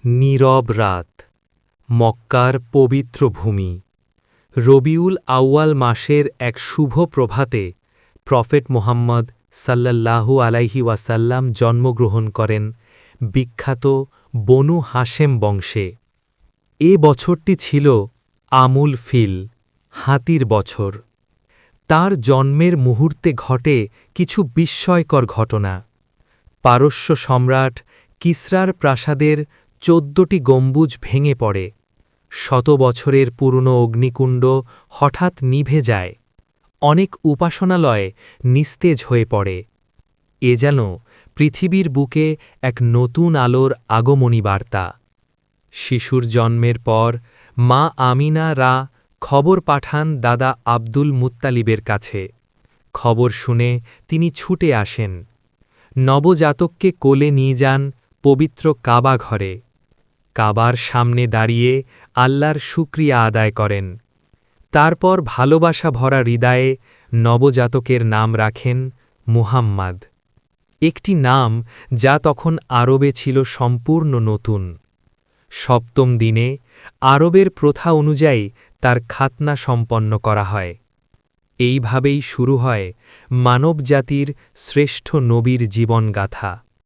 নীরব রাত, মক্কার পবিত্র ভূমি। রবিউল আউয়াল মাসের এক শুভ প্রভাতে প্রফেট মুহাম্মদ সাল্লাল্লাহু আলাইহি ওয়াসাল্লাম জন্মগ্রহণ করেন বিখ্যাত বনু হাশেম বংশে। এ বছরটি ছিল আমুল ফিল, হাতির বছর। তার জন্মের মুহূর্তে ঘটে কিছু বিস্ময়কর ঘটনা। পারস্য সম্রাট কিসরার প্রাসাদের ১৪টি গম্বুজ ভেঙে পড়ে। শত বছরের পুরনো অগ্নিকুণ্ড হঠাৎ নিভে যায়। অনেক উপাসনালয় নিস্তেজ হয়ে পড়ে। এ যেন পৃথিবীর বুকে এক নতুন আলোর আগমনী বার্তা। শিশুর জন্মের পর মা আমিনা খবর পাঠান দাদা আব্দুল মুত্তালিবের কাছে। খবর শুনে তিনি ছুটে আসেন। নবজাতককে কোলে নিয়ে যান পবিত্র কাবা ঘরে। কাবার সামনে দাঁড়িয়ে আল্লাহর শুকরিয়া আদায় করেন। তারপর ভালোবাসা ভরা হৃদয়ে নবজাতকের নাম রাখেন মুহাম্মাদ, একটি নাম যা তখন আরবে ছিল সম্পূর্ণ নতুন। সপ্তম দিনে আরবের প্রথা অনুযায়ী তার খাতনা সম্পন্ন করা হয়। এইভাবেই শুরু হয় মানবজাতির শ্রেষ্ঠ নবীর জীবনগাথা।